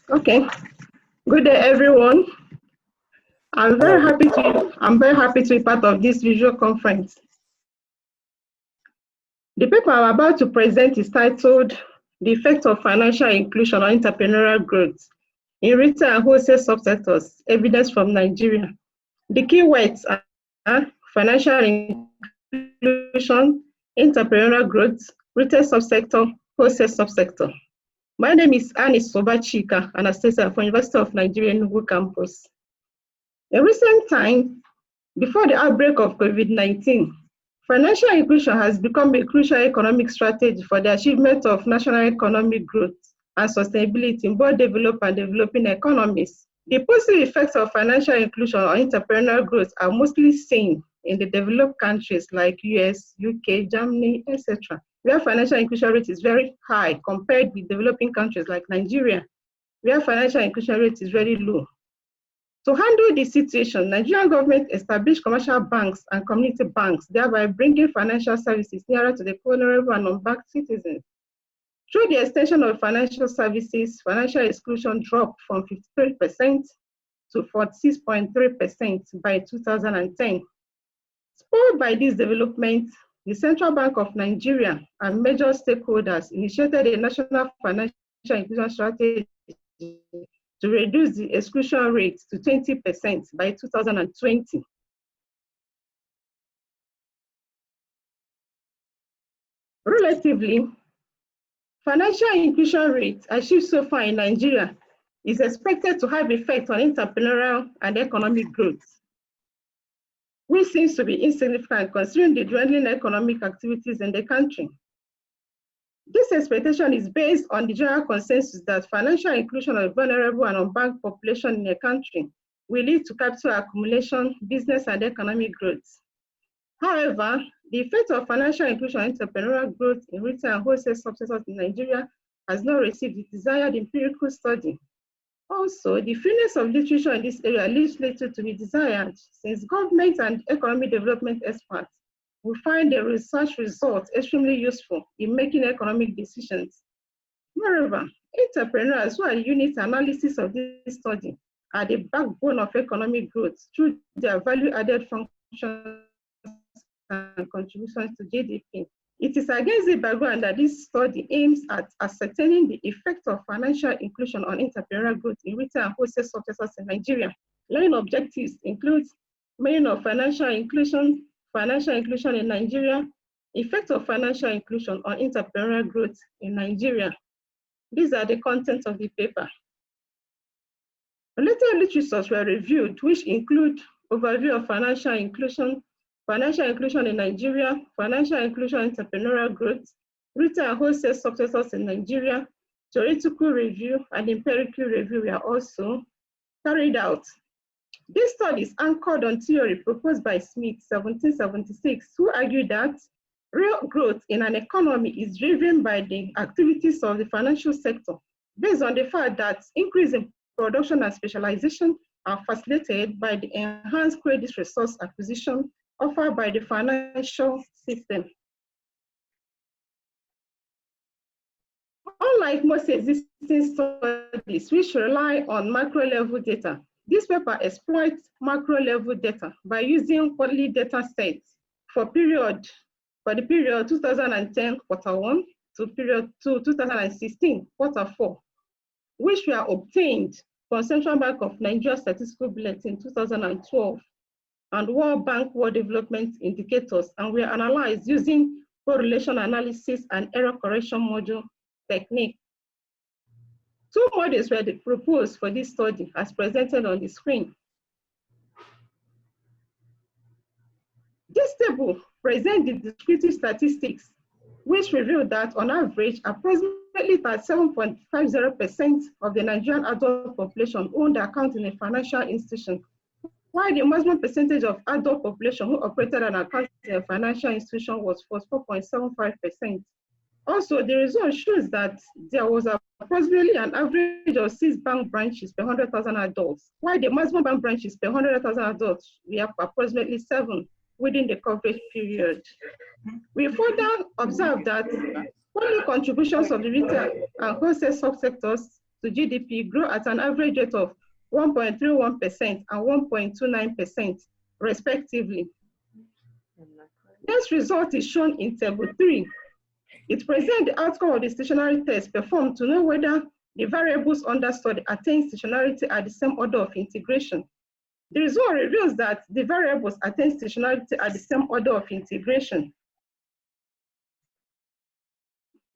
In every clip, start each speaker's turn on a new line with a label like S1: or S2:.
S1: Okay. Good day, everyone. I'm very happy to be part of this visual conference. The paper I'm about to present is titled "The Effect of Financial Inclusion on Entrepreneurial Growth in Retail and Wholesale Subsectors, Evidence from Nigeria." The keywords are financial inclusion, entrepreneurial growth, retail subsector, wholesale subsector. My name is Anisiuba Anastasia from University of Nigeria, Enugu campus. In recent times, before the outbreak of COVID-19, financial inclusion has become a crucial economic strategy for the achievement of national economic growth and sustainability in both developed and developing economies. The positive effects of financial inclusion on entrepreneurial growth are mostly seen in the developed countries like US, UK, Germany, etc., where financial inclusion rate is very high compared with developing countries like Nigeria, where financial inclusion rate is very low. To handle this situation, Nigerian government established commercial banks and community banks, thereby bringing financial services nearer to the vulnerable and unbanked citizens. Through the extension of financial services, financial exclusion dropped from 53% to 46.3% by 2010. Spurred by this development, the Central Bank of Nigeria and major stakeholders initiated a national financial inclusion strategy to reduce the exclusion rate to 20% by 2020. Relatively, financial inclusion rate achieved so far in Nigeria is expected to have effect on entrepreneurial and economic growth, which seems to be insignificant considering the dwindling economic activities in the country. This expectation is based on the general consensus that financial inclusion of vulnerable and unbanked population in a country will lead to capital accumulation, business and economic growth. However, the effect of financial inclusion on entrepreneurial growth in retail and wholesale subsectors in Nigeria has not received the desired empirical study. Also, the fewness of literature in this area leaves little to be desired, since government and economic development experts will find the research results extremely useful in making economic decisions. Moreover, entrepreneurs who are unit analysis of this study are the backbone of economic growth through their value-added functions and contributions to GDP. It is against the background that this study aims at ascertaining the effect of financial inclusion on entrepreneurial growth in retail and wholesale subsectors in Nigeria. Learning objectives include meaning of financial inclusion in Nigeria, effect of financial inclusion on entrepreneurial growth in Nigeria. These are the contents of the paper. Related literatures were reviewed, which include overview of financial inclusion in Nigeria, financial inclusion in entrepreneurial growth, retail and wholesale subsectors in Nigeria. Theoretical review and empirical review were also carried out. This study is anchored on theory proposed by Smith, 1776, who argued that real growth in an economy is driven by the activities of the financial sector, based on the fact that increase in production and specialization are facilitated by the enhanced credit resource acquisition offered by the financial system. Unlike most existing studies which rely on macro-level data, this paper exploits macro-level data by using quarterly data sets for the period 2010 quarter 1 to 2016 quarter 4, which were obtained from Central Bank of Nigeria Statistical Bulletin 2012 and World Bank World Development Indicators, and were analyzed using correlation analysis and error correction module technique. Two models were proposed for this study as presented on the screen. This table presents the descriptive statistics, which reveal that on average, approximately 37.50% of the Nigerian adult population owned an account in a financial institution, while the maximum percentage of adult population who operated an account in a financial institution was 4.75%. Also, the result shows that there was approximately an average of 6 bank branches per 100,000 adults, while the maximum bank branches per 100,000 adults were approximately 7 within the coverage period. We further observed that Only contributions of the retail and wholesale subsectors to GDP grew at an average rate of 1.31% and 1.29%, respectively. This result is shown in Table 3. It presents the outcome of the stationary test performed to know whether the variables under study attain stationarity at the same order of integration. The result reveals that the variables attain stationarity at the same order of integration.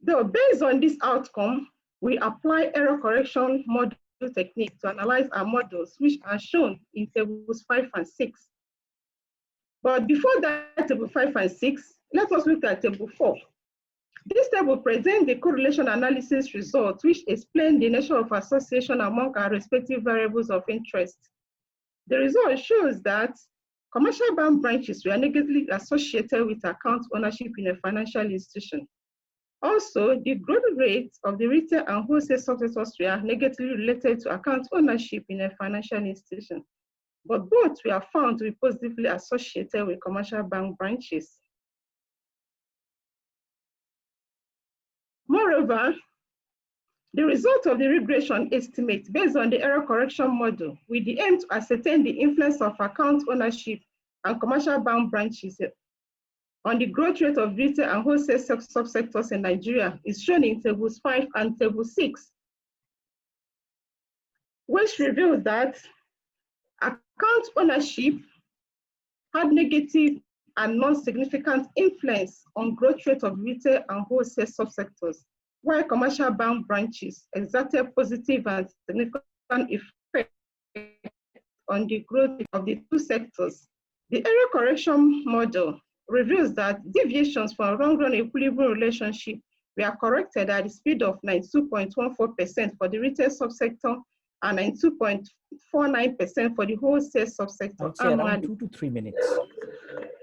S1: Though based on this outcome, we apply error correction model technique to analyze our models, which are shown in tables 5 and 6. But before that, table 5 and 6, let us look at table 4. This table presents the correlation analysis results, which explain the nature of association among our respective variables of interest. The result shows that commercial bank branches were negatively associated with account ownership in a financial institution. Also, the growth rates of the retail and wholesale subsectors were negatively related to account ownership in a financial institution, but both were found to be positively associated with commercial bank branches. Moreover, the result of the regression estimate based on the error correction model with the aim to ascertain the influence of account ownership and commercial bank branches on the growth rate of retail and wholesale subsectors in Nigeria is shown in tables 5 and table 6, which reveals that account ownership had negative and non-significant influence on growth rate of retail and wholesale subsectors, while commercial bank branches exerted positive and significant effect on the growth of the two sectors. The error correction model reveals that deviations from long-run equilibrium relationship were corrected at the speed of 92.14% for the retail subsector and 92.49% for the wholesale subsector.
S2: Around 2 to 3 minutes.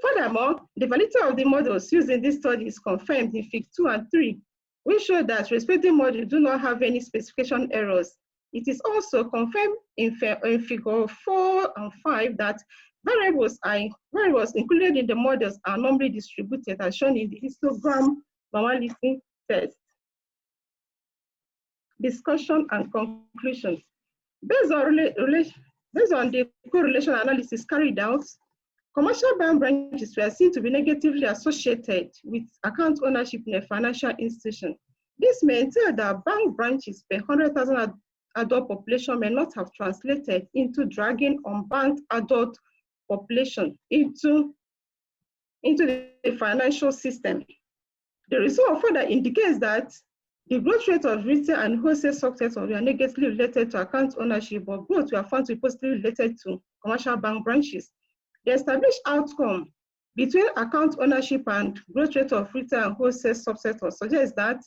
S1: Furthermore, the validity of the models used in this study is confirmed in Fig 2 and 3, which show that respective models do not have any specification errors. It is also confirmed in Figure 4 and 5 that variables included in the models are normally distributed as shown in the histogram normality test. Discussion and conclusions. Based on the correlation analysis carried out, commercial bank branches were seen to be negatively associated with account ownership in a financial institution. This may entail that bank branches per 100,000 adult population may not have translated into dragging unbanked adult population into the financial system. The result further indicates that the growth rate of retail and wholesale subsectors were negatively related to account ownership, but both were found to be positively related to commercial bank branches. The established outcome between account ownership and growth rate of retail and wholesale subsectors suggests that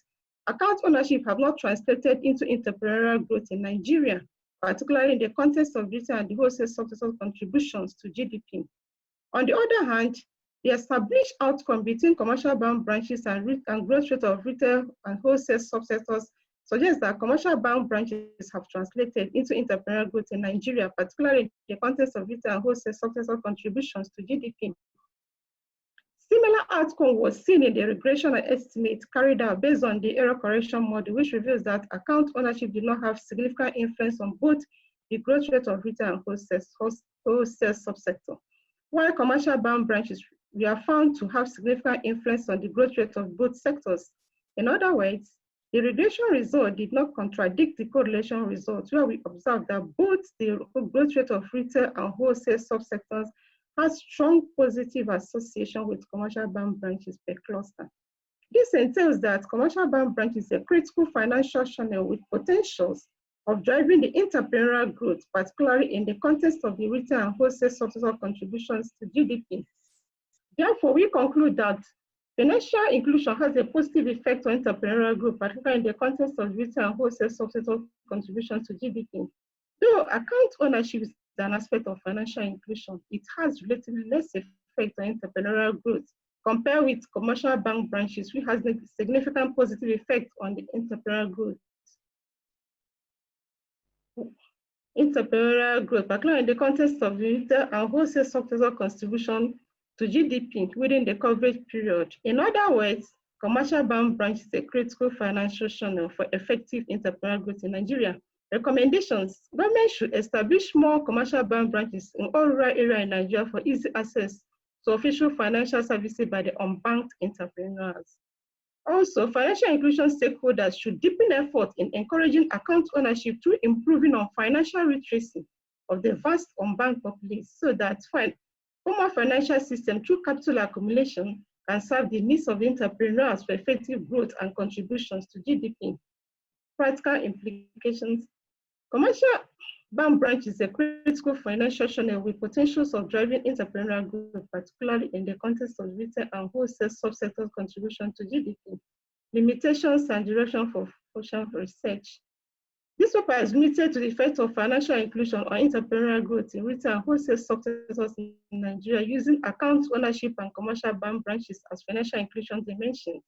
S1: account ownership have not translated into entrepreneurial growth in Nigeria, particularly in the context of retail and the wholesale subsector contributions to GDP. On the other hand, the established outcome between commercial bank branches and growth rate of retail and wholesale subsectors suggests that commercial bank branches have translated into entrepreneurial growth in Nigeria, particularly in the context of retail and wholesale subsector contributions to GDP. Similar outcome was seen in the regression estimate carried out based on the error correction model, which reveals that account ownership did not have significant influence on both the growth rate of retail and wholesale subsector, while commercial bank branches were found to have significant influence on the growth rate of both sectors. In other words, the regression result did not contradict the correlation result, where we observed that both the growth rate of retail and wholesale subsectors has strong positive association with commercial bank branches per cluster. This entails that commercial bank branches is a critical financial channel with potentials of driving the entrepreneurial growth, particularly in the context of the retail and wholesale subsector contributions to GDP. Therefore, we conclude that financial inclusion has a positive effect on entrepreneurial growth, particularly in the context of retail and wholesale subsector contributions to GDP. Though account ownership is an aspect of financial inclusion, it has relatively less effect on entrepreneurial growth compared with commercial bank branches, which has a significant positive effect on the entrepreneurial growth. Entrepreneurial growth, particularly in the context of retail and wholesale subsector contribution to GDP within the coverage period. In other words, commercial bank branch is a critical financial channel for effective entrepreneurial growth in Nigeria. Recommendations: government should establish more commercial bank branches in all rural areas in Nigeria for easy access to official financial services by the unbanked entrepreneurs. Also, financial inclusion stakeholders should deepen effort in encouraging account ownership through improving on financial literacy of the vast unbanked populace so that formal financial system through capital accumulation can serve the needs of entrepreneurs for effective growth and contributions to GDP. Practical implications: commercial bank branch is a critical financial channel with potentials of driving entrepreneurial growth, particularly in the context of retail and wholesale subsector contribution to GDP. Limitations and direction for research. This paper is limited to the effect of financial inclusion on entrepreneurial growth in retail and wholesale subsectors in Nigeria using account ownership and commercial bank branches as financial inclusion dimensions.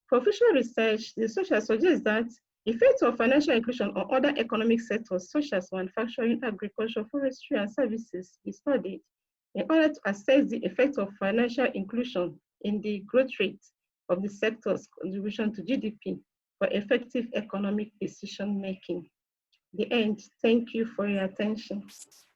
S1: For official research, the researchers suggest that the effect of financial inclusion on other economic sectors such as manufacturing, agriculture, forestry, and services be studied in order to assess the effect of financial inclusion in the growth rate of the sector's contribution to GDP for effective economic decision making. The end. Thank you for your attention.